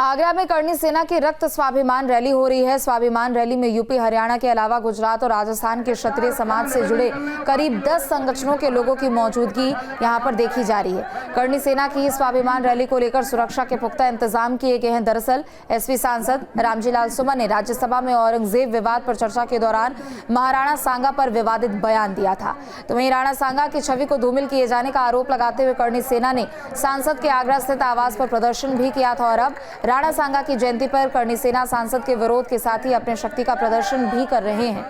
आगरा में करणी सेना की रक्त स्वाभिमान रैली हो रही है। स्वाभिमान रैली में यूपी, हरियाणा के अलावा गुजरात और राजस्थान के क्षत्रिय समाज से जुड़े करीब 10 संगठनों के लोगों की मौजूदगी यहां पर देखी जा रही है। करणी सेना की स्वाभिमान रैली को लेकर सुरक्षा के पुख्ता इंतजाम किए गए हैं। दरअसल एसपी सांसद रामजी लाल सुमन ने राज्यसभा में औरंगजेब विवाद पर चर्चा के दौरान महाराणा सांगा पर विवादित बयान दिया था। तो वहीं राणा सांगा की छवि को धूमिल किए जाने का आरोप लगाते हुए करणी सेना ने सांसद के आगरा स्थित आवास पर प्रदर्शन भी किया था और अब राणा सांगा की जयंती पर करणी सेना सांसद के विरोध के साथ ही अपने शक्ति का प्रदर्शन भी कर रहे हैं।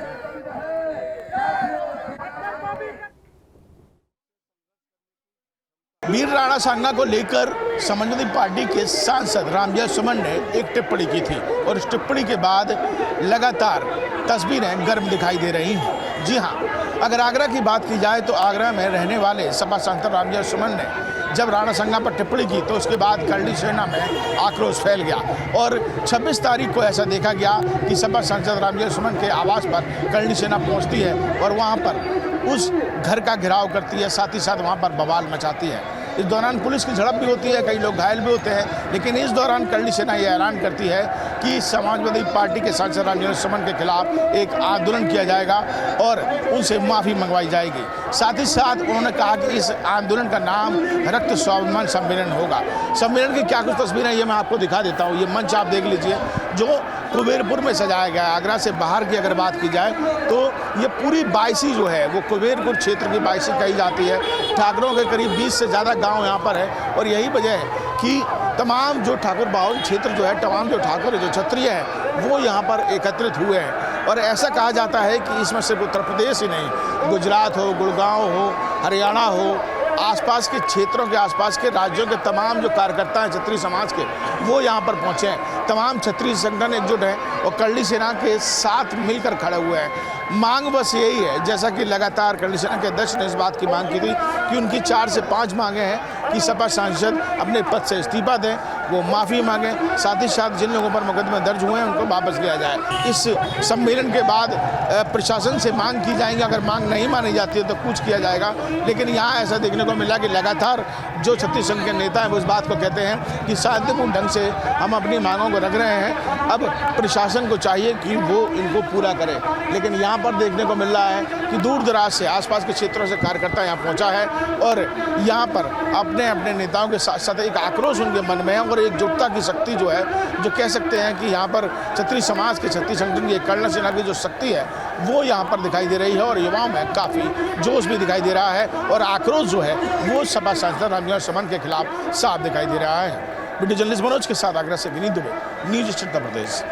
वीर राणा सांगा को लेकर समाजवादी पार्टी के सांसद रामजी सुमन ने एक टिप्पणी की थी और इस टिप्पणी के बाद लगातार तस्वीरें गर्म दिखाई दे रही हैं। जी हां, अगर आगरा की बात की जाए तो आगरा में रहने वाले सपा सांसद रामजी सुमन ने जब राणा सांगा पर टिप्पणी की तो उसके बाद करणी सेना में आक्रोश फैल गया और 26 तारीख को ऐसा देखा गया कि सपा सांसद रामजी सुमन के आवास पर करणी सेना पहुंचती है और वहां पर उस घर का घेराव करती है, साथ ही साथ वहां पर बवाल मचाती है। इस दौरान पुलिस की झड़प भी होती है, कई लोग घायल भी होते हैं, लेकिन इस दौरान करणी सेना यह ऐलान करती है कि समाजवादी पार्टी के सांसद रामजी सुमन के खिलाफ एक आंदोलन किया जाएगा और उनसे माफ़ी मंगवाई जाएगी। साथ ही साथ उन्होंने कहा कि इस आंदोलन का नाम रक्त स्वाभिमान सम्मेलन होगा। सम्मेलन की क्या कुछ तस्वीरें ये मैं आपको दिखा देता हूँ। ये मंच आप देख लीजिए जो कुबेरपुर में सजाया गया है। आगरा से बाहर की अगर बात की जाए तो ये पूरी बायसी जो है वो कुबेरपुर क्षेत्र की बायसी कही जाती है। ठाकुरों के करीब 20 से ज़्यादा गांव यहाँ पर है और यही वजह है कि तमाम जो ठाकुर बाहुल क्षेत्र जो है, तमाम जो ठाकुर जो क्षत्रिय हैं वो यहाँ पर एकत्रित हुए हैं। और ऐसा कहा जाता है कि इसमें सिर्फ उत्तर प्रदेश ही नहीं, गुजरात हो, गुड़गांव हो, हरियाणा हो, आसपास के क्षेत्रों के आसपास के राज्यों के तमाम जो कार्यकर्ता हैं क्षत्रिय समाज के वो यहाँ पर पहुँचे हैं। तमाम क्षत्रिय संगठन एकजुट हैं और करणी सेना के साथ मिलकर खड़े हुए हैं। मांग बस यही है, जैसा कि लगातार करणी सेना के अध्यक्ष ने इस बात की मांग की थी कि उनकी 4 से 5 मांगे हैं कि सपा सांसद अपने पद से इस्तीफा दें, वो माफ़ी मांगें, साथ ही साथ जिन लोगों पर मुकदमे दर्ज हुए हैं उनको वापस लिया जाए। इस सम्मेलन के बाद प्रशासन से मांग की जाएगी, अगर मांग नहीं मानी जाती है तो कुछ किया जाएगा। लेकिन यहाँ ऐसा देखने को मिला कि लगातार जो छत्तीस संघ के नेता हैं वो इस बात को कहते हैं कि शांतिपूर्ण ढंग से हम अपनी मांगों को रख रहे हैं, अब प्रशासन को चाहिए कि वो इनको पूरा करे। लेकिन यहाँ पर देखने को मिल रहा है कि दूर दराज से, आसपास के क्षेत्रों से कार्यकर्ता यहाँ पहुँचा है और यहाँ पर अपने अपने नेताओं के साथ साथ एक आक्रोश उनके मन में है और एकजुटता की शक्ति जो है, जो कह सकते हैं कि यहाँ पर क्षत्रिय समाज के क्षत्रिय संगठन की करणी सेना की जो शक्ति है वो यहाँ पर दिखाई दे रही है और युवाओं में काफ़ी जोश भी दिखाई दे रहा है और आक्रोश जो है वो सपा सांसद रामजी सुमन के खिलाफ साफ दिखाई दे रहा है। वीडियो जर्नलिस्ट मनोज के साथ आगरा से विनीत दुबे, न्यूज़ 18 उत्तर प्रदेश।